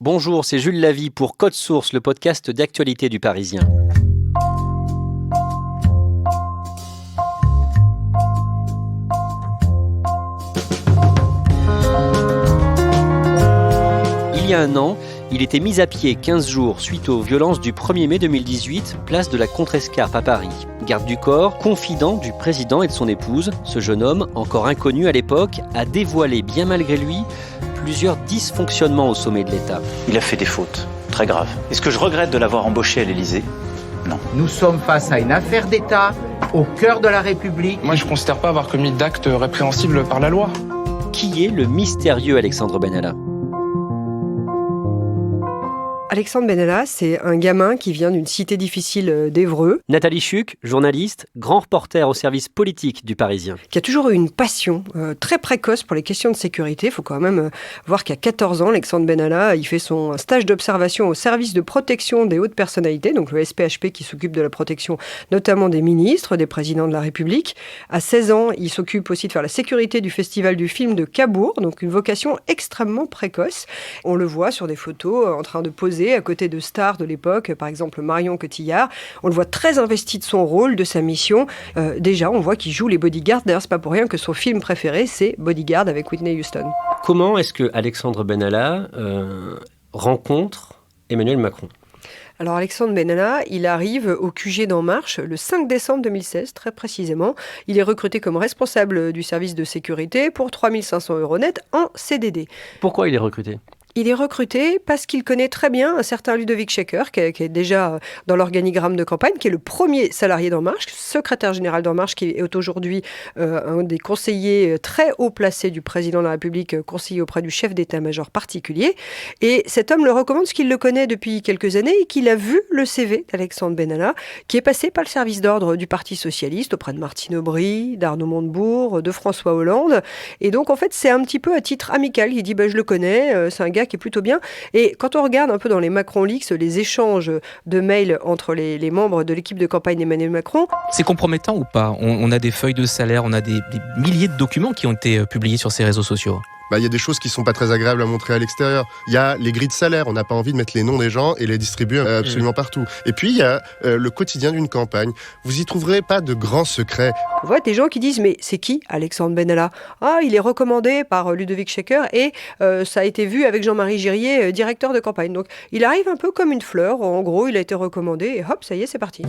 Bonjour, c'est Jules Lavie pour Code Source, le podcast d'actualité du Parisien. Il y a un an, il était mis à pied 15 jours suite aux violences du 1er mai 2018, place de la Contrescarpe à Paris. Garde du corps, confident du président et de son épouse, ce jeune homme, encore inconnu à l'époque, a dévoilé bien malgré lui plusieurs dysfonctionnements au sommet de l'État. Il a fait des fautes, très graves. Est-ce que je regrette de l'avoir embauché à l'Élysée ? Non. Nous sommes face à une affaire d'État, au cœur de la République. Moi, je ne considère pas avoir commis d'actes répréhensibles par la loi. Qui est le mystérieux Alexandre Benalla ? Alexandre Benalla, c'est un gamin qui vient d'une cité difficile d'Évreux. Nathalie Chuc, journaliste, grand reporter au service politique du Parisien. Qui a toujours eu une passion très précoce pour les questions de sécurité. Il faut quand même voir qu'à 14 ans, Alexandre Benalla, il fait son stage d'observation au service de protection des hautes personnalités, donc le SPHP qui s'occupe de la protection notamment des ministres, des présidents de la République. À 16 ans, il s'occupe aussi de faire la sécurité du festival du film de Cabourg, donc une vocation extrêmement précoce. On le voit sur des photos en train de poser à côté de stars de l'époque, par exemple Marion Cotillard. On le voit très investi de son rôle, de sa mission. Déjà, on voit qu'il joue les bodyguards. D'ailleurs, c'est pas pour rien que son film préféré, c'est Bodyguard avec Whitney Houston. Comment est-ce que Alexandre Benalla rencontre Emmanuel Macron ? Alors Alexandre Benalla, il arrive au QG d'En Marche le 5 décembre 2016, très précisément. Il est recruté comme responsable du service de sécurité pour 3 500 € net en CDD. Pourquoi il est recruté ? Il est recruté parce qu'il connaît très bien un certain Ludovic Schecker, qui est déjà dans l'organigramme de campagne, qui est le premier salarié d'En Marche, secrétaire général d'En Marche, qui est aujourd'hui un des conseillers très haut placés du président de la République, conseiller auprès du chef d'état-major particulier. Et cet homme le recommande parce qu'il le connaît depuis quelques années et qu'il a vu le CV d'Alexandre Benalla, qui est passé par le service d'ordre du Parti socialiste auprès de Martine Aubry, d'Arnaud Montebourg, de François Hollande. Et donc, en fait, c'est un petit peu à titre amical. Il dit, je le connais, c'est un gars qui est plutôt bien. Et quand on regarde un peu dans les Macron Leaks, les échanges de mails entre les membres de l'équipe de campagne d'Emmanuel Macron... C'est compromettant ou pas ? On a des feuilles de salaire, on a des milliers de documents qui ont été publiés sur ces réseaux sociaux. Il y a des choses qui sont pas très agréables à montrer à l'extérieur. Il y a les grilles de salaire, on n'a pas envie de mettre les noms des gens et les distribuer absolument partout. Et puis il y a le quotidien d'une campagne. Vous y trouverez pas de grands secrets. On voit des gens qui disent, mais c'est qui Alexandre Benalla ? Ah, il est recommandé par Ludovic Schecker et ça a été vu avec Jean-Marie Girier, directeur de campagne. Donc il arrive un peu comme une fleur, en gros il a été recommandé et hop, ça y est, c'est parti.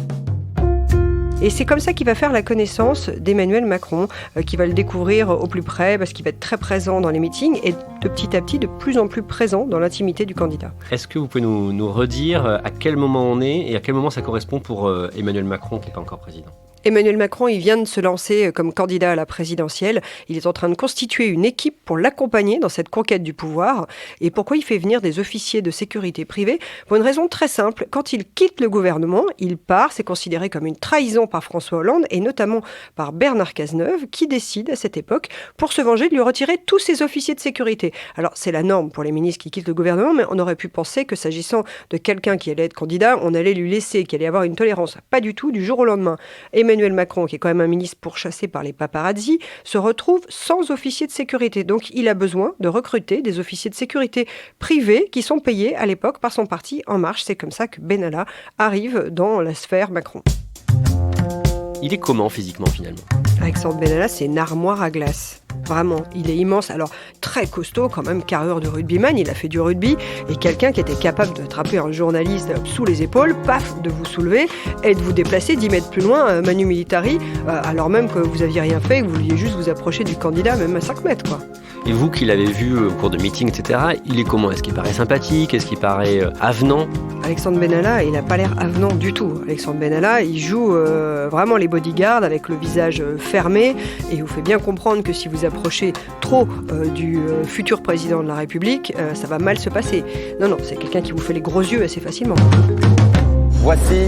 Et c'est comme ça qu'il va faire la connaissance d'Emmanuel Macron, qui va le découvrir au plus près, parce qu'il va être très présent dans les meetings et de petit à petit de plus en plus présent dans l'intimité du candidat. Est-ce que vous pouvez nous redire à quel moment on est et à quel moment ça correspond pour Emmanuel Macron qui n'est pas encore président ? Emmanuel Macron, il vient de se lancer comme candidat à la présidentielle. Il est en train de constituer une équipe pour l'accompagner dans cette conquête du pouvoir. Et pourquoi il fait venir des officiers de sécurité privée ? Pour une raison très simple. Quand il quitte le gouvernement, il part. C'est considéré comme une trahison par François Hollande et notamment par Bernard Cazeneuve, qui décide à cette époque, pour se venger, de lui retirer tous ses officiers de sécurité. Alors, c'est la norme pour les ministres qui quittent le gouvernement, mais on aurait pu penser que s'agissant de quelqu'un qui allait être candidat, on allait lui laisser, qu'il allait avoir une tolérance. Pas du tout, du jour au lendemain. Emmanuel Macron, qui est quand même un ministre pourchassé par les paparazzis, se retrouve sans officier de sécurité. Donc il a besoin de recruter des officiers de sécurité privés qui sont payés à l'époque par son parti En Marche. C'est comme ça que Benalla arrive dans la sphère Macron. Il est comment physiquement finalement ? Alexandre Benalla, c'est une armoire à glace. Vraiment, il est immense. Alors, très costaud quand même, carrure de rugbyman, il a fait du rugby. Et quelqu'un qui était capable d'attraper un journaliste sous les épaules, paf, de vous soulever et de vous déplacer 10 mètres plus loin, manu militari, alors même que vous aviez rien fait et que vous vouliez juste vous approcher du candidat, même à 5 mètres, quoi. Et vous qui l'avez vu au cours de meetings, etc., il est comment ? Est-ce qu'il paraît sympathique ? Est-ce qu'il paraît avenant ? Alexandre Benalla, il n'a pas l'air avenant du tout. Alexandre Benalla, il joue vraiment les bodyguards avec le visage fermé et il vous fait bien comprendre que si vous approchez trop du futur président de la République, ça va mal se passer. Non, c'est quelqu'un qui vous fait les gros yeux assez facilement. Voici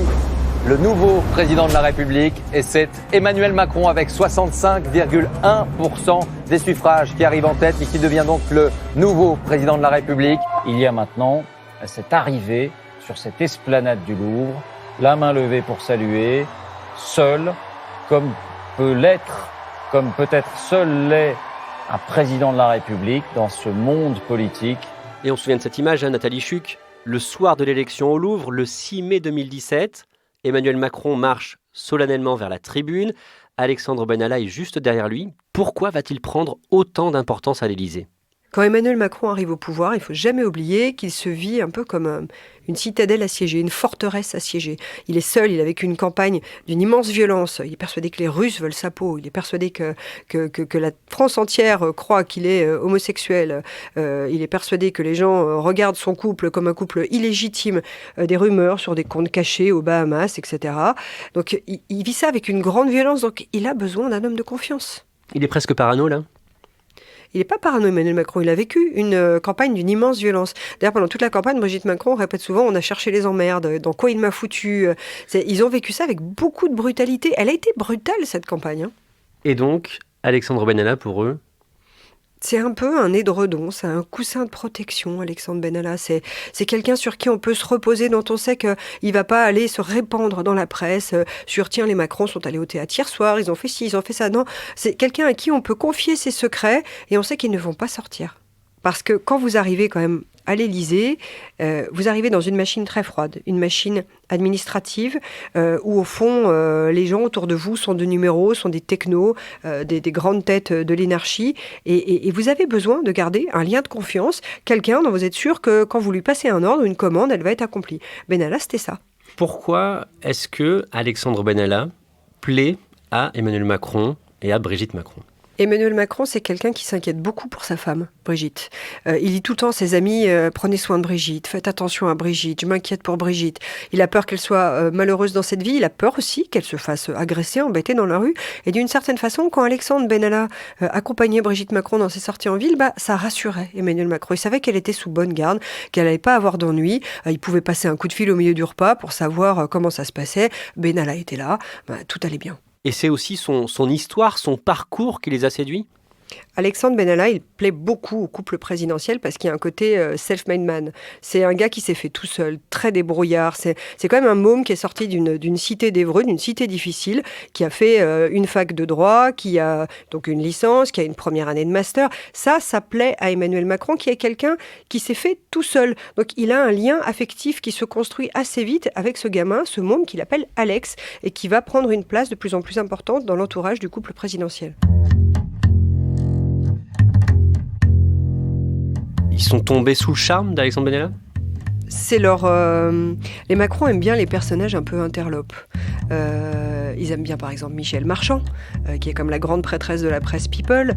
le nouveau président de la République et c'est Emmanuel Macron avec 65,1% des suffrages qui arrive en tête et qui devient donc le nouveau président de la République. Il y a maintenant cette arrivée sur cette esplanade du Louvre, la main levée pour saluer, seul, comme peut-être seul l'est un président de la République dans ce monde politique. Et on se souvient de cette image, Nathalie Chuc. Le soir de l'élection au Louvre, le 6 mai 2017, Emmanuel Macron marche solennellement vers la tribune. Alexandre Benalla est juste derrière lui. Pourquoi va-t-il prendre autant d'importance à l'Élysée ? Quand Emmanuel Macron arrive au pouvoir, il ne faut jamais oublier qu'il se vit un peu comme une citadelle assiégée, une forteresse assiégée. Il est seul, il a vécu une campagne d'une immense violence. Il est persuadé que les Russes veulent sa peau. Il est persuadé que la France entière croit qu'il est homosexuel. Il est persuadé que les gens regardent son couple comme un couple illégitime. Des rumeurs sur des comptes cachés aux Bahamas, etc. Donc il vit ça avec une grande violence. Donc il a besoin d'un homme de confiance. Il est presque parano, là ? Il n'est pas parano, Emmanuel Macron. Il a vécu une campagne d'une immense violence. D'ailleurs, pendant toute la campagne, Brigitte Macron répète souvent « on a cherché les emmerdes, dans quoi il m'a foutu ». Ils ont vécu ça avec beaucoup de brutalité. Elle a été brutale, cette campagne. Hein. Et donc, Alexandre Benalla, pour eux ? C'est un peu un édredon, c'est un coussin de protection, Alexandre Benalla. C'est quelqu'un sur qui on peut se reposer, dont on sait qu'il ne va pas aller se répandre dans la presse sur « tiens, les Macron sont allés au théâtre hier soir, ils ont fait ci, ils ont fait ça ». Non, c'est quelqu'un à qui on peut confier ses secrets et on sait qu'ils ne vont pas sortir. Parce que quand vous arrivez quand même à l'Élysée, vous arrivez dans une machine très froide, une machine administrative où au fond les gens autour de vous sont de numéros, sont des technos, des grandes têtes de l'énarchie et vous avez besoin de garder un lien de confiance, quelqu'un dont vous êtes sûr que quand vous lui passez un ordre, une commande, elle va être accomplie. Benalla, c'était ça. Pourquoi est-ce que Alexandre Benalla plaît à Emmanuel Macron et à Brigitte Macron ? Emmanuel Macron, c'est quelqu'un qui s'inquiète beaucoup pour sa femme, Brigitte. Il dit tout le temps à ses amis « Prenez soin de Brigitte, faites attention à Brigitte, je m'inquiète pour Brigitte ». Il a peur qu'elle soit malheureuse dans cette vie, il a peur aussi qu'elle se fasse agresser, embêter dans la rue. Et d'une certaine façon, quand Alexandre Benalla accompagnait Brigitte Macron dans ses sorties en ville, ça rassurait Emmanuel Macron. Il savait qu'elle était sous bonne garde, qu'elle n'allait pas avoir d'ennui. Il pouvait passer un coup de fil au milieu du repas pour savoir comment ça se passait. Benalla était là, tout allait bien. Et c'est aussi son histoire, son parcours qui les a séduits ? Alexandre Benalla, il plaît beaucoup au couple présidentiel parce qu'il y a un côté self-made man. C'est un gars qui s'est fait tout seul, très débrouillard. C'est quand même un môme qui est sorti d'une cité d'Évreux, d'une cité difficile, qui a fait une fac de droit, qui a donc une licence, qui a une première année de master. Ça plaît à Emmanuel Macron, qui est quelqu'un qui s'est fait tout seul. Donc il a un lien affectif qui se construit assez vite avec ce gamin, ce môme qu'il appelle Alex, et qui va prendre une place de plus en plus importante dans l'entourage du couple présidentiel. Ils sont tombés sous le charme d'Alexandre Benalla ? C'est les Macron aiment bien les personnages un peu interlopes. Ils aiment bien par exemple Michel Marchand, qui est comme la grande prêtresse de la presse People,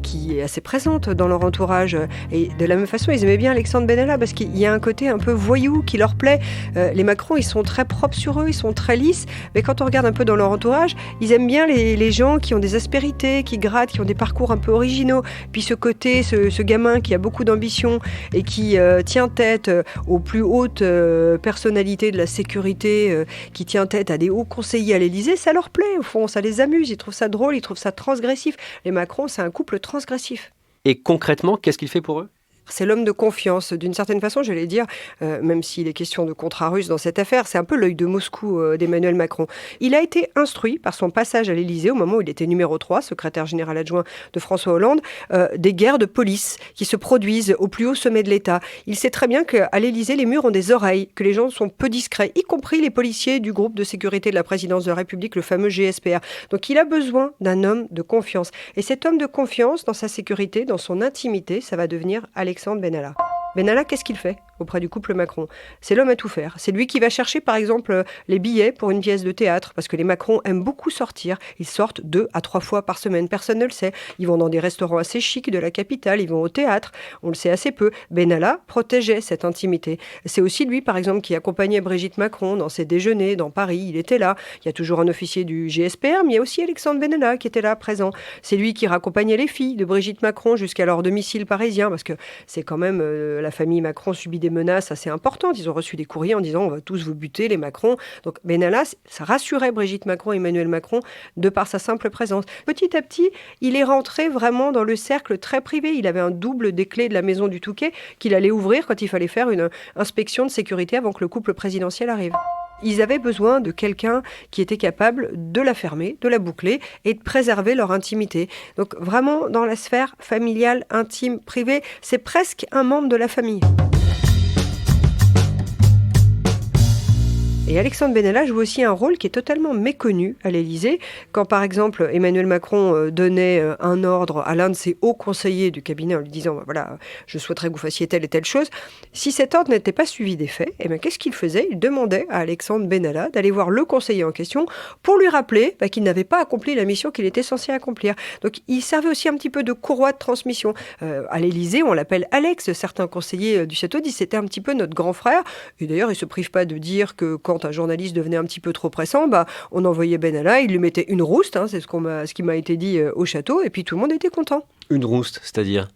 qui est assez présente dans leur entourage. Et de la même façon, ils aimaient bien Alexandre Benalla parce qu'il y a un côté un peu voyou qui leur plaît. Les Macron, ils sont très propres sur eux, ils sont très lisses. Mais quand on regarde un peu dans leur entourage, ils aiment bien les gens qui ont des aspérités, qui grattent, qui ont des parcours un peu originaux. Puis ce côté, ce gamin qui a beaucoup d'ambition et qui tient tête aux plus hautes personnalités de la sécurité, qui tient tête à des hauts conseillers à l'Élysée, ça leur plaît, au fond, ça les amuse, ils trouvent ça drôle, ils trouvent ça transgressif. Les Macron, c'est un couple transgressif. Et concrètement, qu'est-ce qu'il fait pour eux ? C'est l'homme de confiance, d'une certaine façon, j'allais dire, même s'il est question de contrat russe dans cette affaire, c'est un peu l'œil de Moscou d'Emmanuel Macron. Il a été instruit par son passage à l'Élysée, au moment où il était numéro 3, secrétaire général adjoint de François Hollande, des guerres de police qui se produisent au plus haut sommet de l'État. Il sait très bien qu'à l'Élysée, les murs ont des oreilles, que les gens sont peu discrets, y compris les policiers du groupe de sécurité de la présidence de la République, le fameux GSPR. Donc il a besoin d'un homme de confiance. Et cet homme de confiance, dans sa sécurité, dans son intimité, ça va devenir Alexandre Benalla. Benalla, qu'est-ce qu'il fait auprès du couple Macron ? C'est l'homme à tout faire. C'est lui qui va chercher, par exemple, les billets pour une pièce de théâtre, parce que les Macron aiment beaucoup sortir. Ils sortent 2 à 3 fois par semaine. Personne ne le sait. Ils vont dans des restaurants assez chics de la capitale. Ils vont au théâtre. On le sait assez peu. Benalla protégeait cette intimité. C'est aussi lui, par exemple, qui accompagnait Brigitte Macron dans ses déjeuners dans Paris. Il était là. Il y a toujours un officier du GSPR, mais il y a aussi Alexandre Benalla qui était là, présent. C'est lui qui raccompagnait les filles de Brigitte Macron jusqu'à leur domicile parisien, parce que c'est quand même... la famille Macron subit des menaces assez importantes. Ils ont reçu des courriers en disant on va tous vous buter, les Macron. Donc Benalla, ça rassurait Brigitte Macron et Emmanuel Macron de par sa simple présence. Petit à petit, il est rentré vraiment dans le cercle très privé. Il avait un double des clés de la maison du Touquet qu'il allait ouvrir quand il fallait faire une inspection de sécurité avant que le couple présidentiel arrive. Ils avaient besoin de quelqu'un qui était capable de la fermer, de la boucler et de préserver leur intimité. Donc vraiment, dans la sphère familiale, intime, privée, c'est presque un membre de la famille. Et Alexandre Benalla joue aussi un rôle qui est totalement méconnu à l'Élysée. Quand, par exemple, Emmanuel Macron donnait un ordre à l'un de ses hauts conseillers du cabinet en lui disant « Voilà, je souhaiterais que vous fassiez telle et telle chose », si cet ordre n'était pas suivi des faits, eh bien, qu'est-ce qu'il faisait ? Il demandait à Alexandre Benalla d'aller voir le conseiller en question pour lui rappeler qu'il n'avait pas accompli la mission qu'il était censé accomplir. Donc, il servait aussi un petit peu de courroie de transmission. À l'Élysée, on l'appelle Alex. Certains conseillers du château disent que c'était un petit peu notre grand frère. Et d'ailleurs, il ne se prive pas de dire que quand un journaliste devenait un petit peu trop pressant, on envoyait Benalla, il lui mettait une rouste, c'est ce qui m'a été dit au château, et puis tout le monde était content. Une rouste, c'est-à-dire ?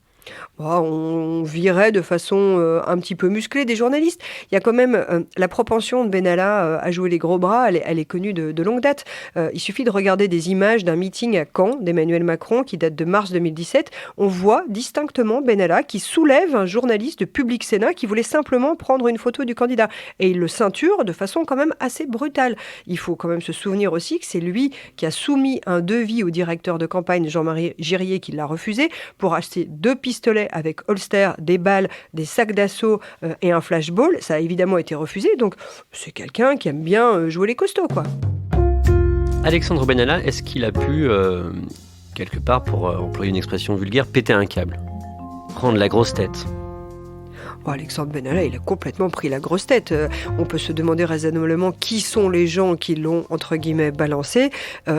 On virait de façon un petit peu musclée des journalistes. Il y a quand même la propension de Benalla à jouer les gros bras, elle est connue de longue date. Il suffit de regarder des images d'un meeting à Caen d'Emmanuel Macron qui date de mars 2017. On voit distinctement Benalla qui soulève un journaliste de Public Sénat qui voulait simplement prendre une photo du candidat. Et il le ceinture de façon quand même assez brutale. Il faut quand même se souvenir aussi que c'est lui qui a soumis un devis au directeur de campagne Jean-Marie Girier qui l'a refusé pour acheter 2 pistolets avec holster, des balles, des sacs d'assaut et un flashball. Ça a évidemment été refusé, donc c'est quelqu'un qui aime bien jouer les costauds, quoi. Alexandre Benalla, est-ce qu'il a pu, quelque part, pour employer une expression vulgaire, péter un câble ? Prendre la grosse tête ? Alexandre Benalla, il a complètement pris la grosse tête. On peut se demander raisonnablement qui sont les gens qui l'ont, entre guillemets, balancé,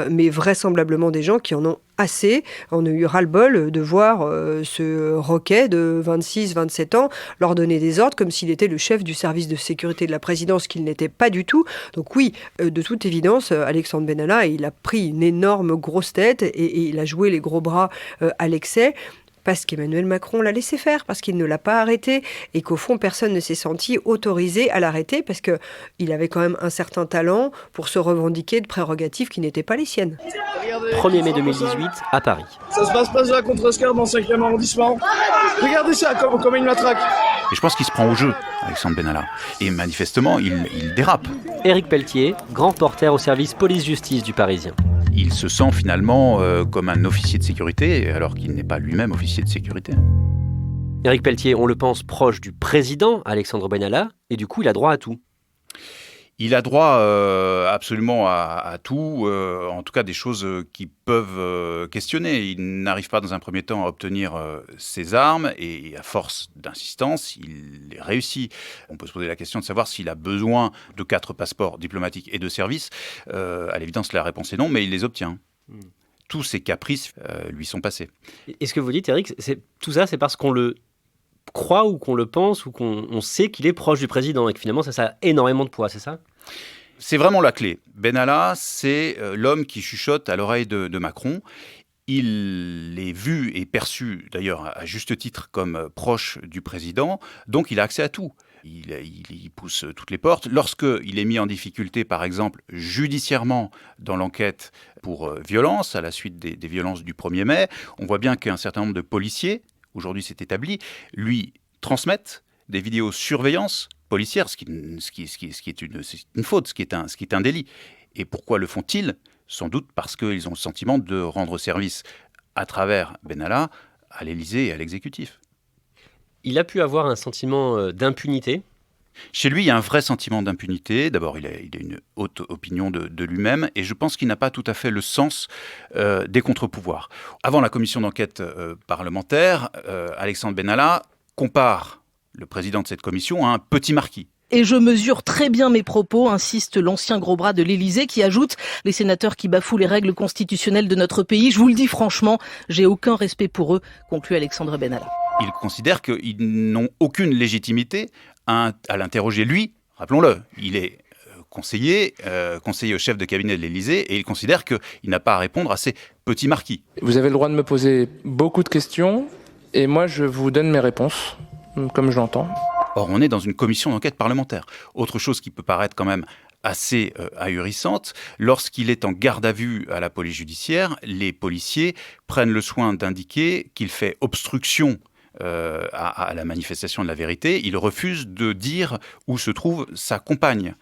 mais vraisemblablement des gens qui en ont assez. On a eu ras-le-bol de voir ce roquet de 26-27 ans leur donner des ordres comme s'il était le chef du service de sécurité de la présidence, qu'il n'était pas du tout. Donc oui, de toute évidence, Alexandre Benalla, il a pris une énorme grosse tête et il a joué les gros bras à l'excès. Parce qu'Emmanuel Macron l'a laissé faire, parce qu'il ne l'a pas arrêté, et qu'au fond, personne ne s'est senti autorisé à l'arrêter, parce qu'il avait quand même un certain talent pour se revendiquer de prérogatives qui n'étaient pas les siennes. 1er mai 2018, à Paris. Ça se passe pas sur la Contrescarpe dans le 5e arrondissement. Regardez ça, comme il matraque. Et je pense qu'il se prend au jeu, Alexandre Benalla. Et manifestement, il dérape. Éric Pelletier, grand reporter au service police-justice du Parisien. Il se sent finalement comme un officier de sécurité, alors qu'il n'est pas lui-même officier de sécurité. Éric Pelletier, on le pense proche du président Alexandre Benalla, et du coup, il a droit à tout. Il a droit absolument à tout, en tout cas des choses qui peuvent questionner. Il n'arrive pas dans un premier temps à obtenir ses armes et à force d'insistance, il les réussit. On peut se poser la question de savoir s'il a besoin de 4 passeports diplomatiques et de service. À l'évidence, la réponse est non, mais il les obtient. Tous ses caprices lui sont passés. Et ce que vous dites, Éric, tout ça, c'est parce qu'on le croit ou qu'on le pense ou qu'on sait qu'il est proche du président et que finalement ça a énormément de poids, c'est ça ? C'est vraiment la clé. Benalla, c'est l'homme qui chuchote à l'oreille de Macron. Il est vu et perçu, d'ailleurs à juste titre, comme proche du président, donc il a accès à tout. Il pousse toutes les portes. Lorsqu'il est mis en difficulté, par exemple, judiciairement dans l'enquête pour violence, à la suite des violences du 1er mai, on voit bien qu'un certain nombre de policiers, aujourd'hui c'est établi, lui transmettent des vidéosurveillance policière, ce qui est une faute, ce qui est un délit. Et pourquoi le font-ils ? Sans doute parce qu'ils ont le sentiment de rendre service à travers Benalla à l'Élysée et à l'exécutif. Il a pu avoir un sentiment d'impunité. Chez lui, il y a un vrai sentiment d'impunité. D'abord, il a une haute opinion de lui-même et je pense qu'il n'a pas tout à fait le sens des contre-pouvoirs. Avant la commission d'enquête parlementaire, Alexandre Benalla compare le président de cette commission à un petit marquis. Et je mesure très bien mes propos, insiste l'ancien gros bras de l'Élysée qui ajoute « Les sénateurs qui bafouent les règles constitutionnelles de notre pays, je vous le dis franchement, j'ai aucun respect pour eux », conclut Alexandre Benalla. Il considère qu'ils n'ont aucune légitimité à l'interroger lui. Rappelons-le, il est conseiller au chef de cabinet de l'Élysée et il considère qu'il n'a pas à répondre à ces petits marquis. Vous avez le droit de me poser beaucoup de questions et moi je vous donne mes réponses, comme je l'entends. Or, on est dans une commission d'enquête parlementaire. Autre chose qui peut paraître quand même assez ahurissante, lorsqu'il est en garde à vue à la police judiciaire, les policiers prennent le soin d'indiquer qu'il fait obstruction à la manifestation de la vérité. Il refuse de dire où se trouve sa compagne.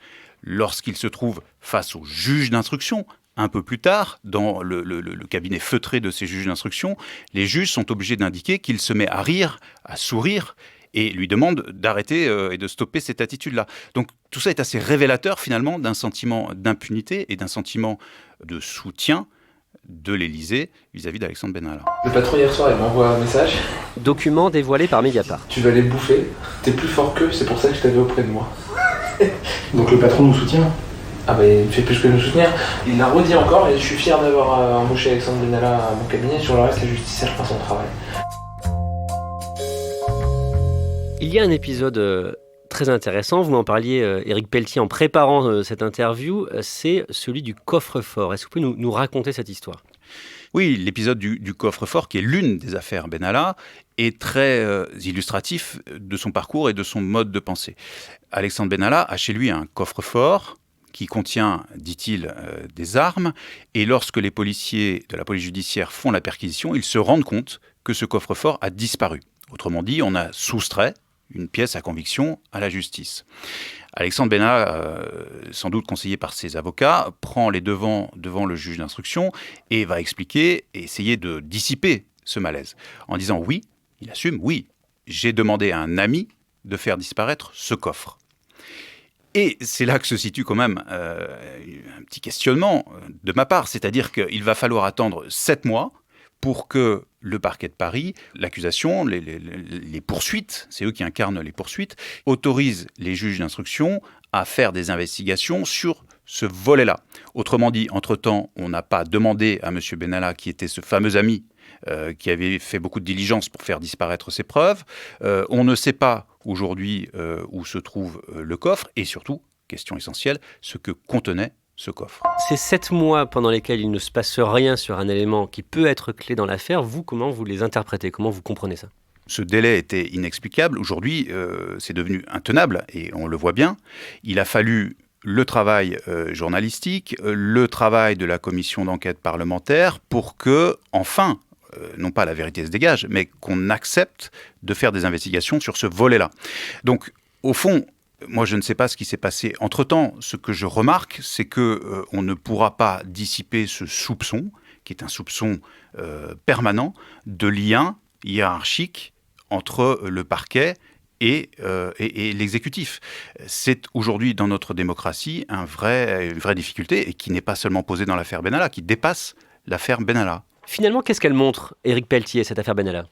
lorsqu'il se trouve face au juge d'instruction. Un peu plus tard, dans le cabinet feutré de ces juges d'instruction, les juges sont obligés d'indiquer qu'il se met à rire, à sourire, et lui demandent d'arrêter et de stopper cette attitude-là. Donc tout ça est assez révélateur finalement d'un sentiment d'impunité et d'un sentiment de soutien de l'Élysée vis-à-vis d'Alexandre Benalla. Le patron hier soir, il m'envoie un message. Document dévoilé par Mediapart. Tu vas les bouffer, t'es plus fort qu'eux, c'est pour ça que je t'avais auprès de moi. Donc le patron nous soutient. Ah bah il fait plus que nous soutenir. Il l'a redit encore et je suis fier d'avoir embauché Alexandre Benalla à mon cabinet. Sur le reste, la justice, elle fera son travail. Il y a un épisode très intéressant, vous m'en parliez, Éric Pelletier, en préparant cette interview, c'est celui du coffre-fort. Est-ce que vous pouvez nous raconter cette histoire ? Oui, l'épisode du coffre-fort, qui est l'une des affaires Benalla, est très illustratif de son parcours et de son mode de pensée. Alexandre Benalla a chez lui un coffre-fort qui contient, dit-il, des armes, et lorsque les policiers de la police judiciaire font la perquisition, ils se rendent compte que ce coffre-fort a disparu. Autrement dit, on a soustrait une pièce à conviction à la justice. Alexandre Benalla, sans doute conseillé par ses avocats, prend les devants devant le juge d'instruction et va expliquer et essayer de dissiper ce malaise en disant oui, il assume, oui, j'ai demandé à un ami de faire disparaître ce coffre. Et c'est là que se situe quand même un petit questionnement de ma part, c'est-à-dire qu'il va falloir attendre 7 mois pour que le parquet de Paris, l'accusation, les poursuites, c'est eux qui incarnent les poursuites, autorisent les juges d'instruction à faire des investigations sur ce volet-là. Autrement dit, entre-temps, on n'a pas demandé à M. Benalla, qui était ce fameux ami qui avait fait beaucoup de diligence pour faire disparaître ses preuves. On ne sait pas aujourd'hui où se trouve le coffre et surtout, question essentielle, ce que contenait ce coffre. Ces 7 mois pendant lesquels il ne se passe rien sur un élément qui peut être clé dans l'affaire, vous, comment vous les interprétez ? Comment vous comprenez ça ? Ce délai était inexplicable. Aujourd'hui, c'est devenu intenable et on le voit bien. Il a fallu le travail journalistique, le travail de la commission d'enquête parlementaire pour que, enfin, non pas la vérité se dégage, mais qu'on accepte de faire des investigations sur ce volet-là. Donc, au fond, moi, je ne sais pas ce qui s'est passé entre-temps. Ce que je remarque, c'est que on ne pourra pas dissiper ce soupçon, qui est un soupçon permanent, de lien hiérarchique entre le parquet et l'exécutif. C'est aujourd'hui, dans notre démocratie, une vraie difficulté, et qui n'est pas seulement posée dans l'affaire Benalla, qui dépasse l'affaire Benalla. Finalement, qu'est-ce qu'elle montre, Éric Pelletier, cette affaire Benalla ?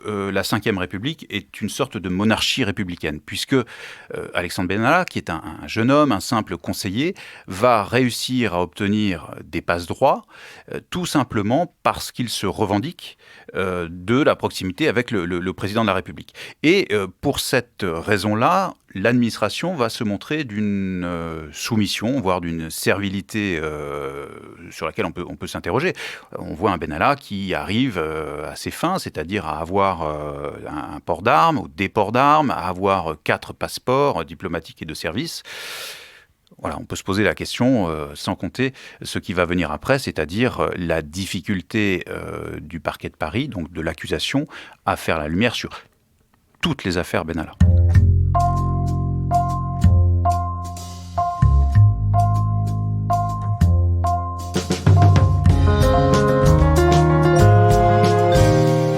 La Ve République est une sorte de monarchie républicaine, puisque Alexandre Benalla, qui est un jeune homme, un simple conseiller, va réussir à obtenir des passe-droits, tout simplement parce qu'il se revendique de la proximité avec le président de la République. Et pour cette raison-là, l'administration va se montrer d'une soumission, voire d'une servilité sur laquelle on peut s'interroger. On voit un Benalla qui arrive à ses fins, c'est-à-dire à avoir un port d'armes ou des ports d'armes, à avoir 4 passeports diplomatiques et de service. Voilà, on peut se poser la question, sans compter ce qui va venir après, c'est-à-dire la difficulté du parquet de Paris, donc de l'accusation, à faire la lumière sur toutes les affaires Benalla.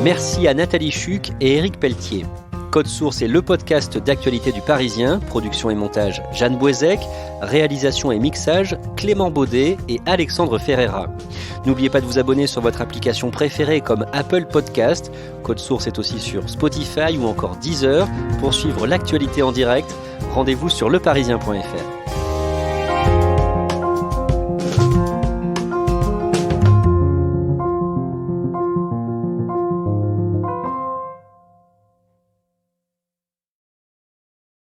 Merci à Nathalie Chuc et Éric Pelletier. Code Source est le podcast d'actualité du Parisien. Production et montage Jeanne Boisec. Réalisation et mixage Clément Baudet et Alexandre Ferreira. N'oubliez pas de vous abonner sur votre application préférée comme Apple Podcast. Code Source est aussi sur Spotify ou encore Deezer. Pour suivre l'actualité en direct, rendez-vous sur leparisien.fr.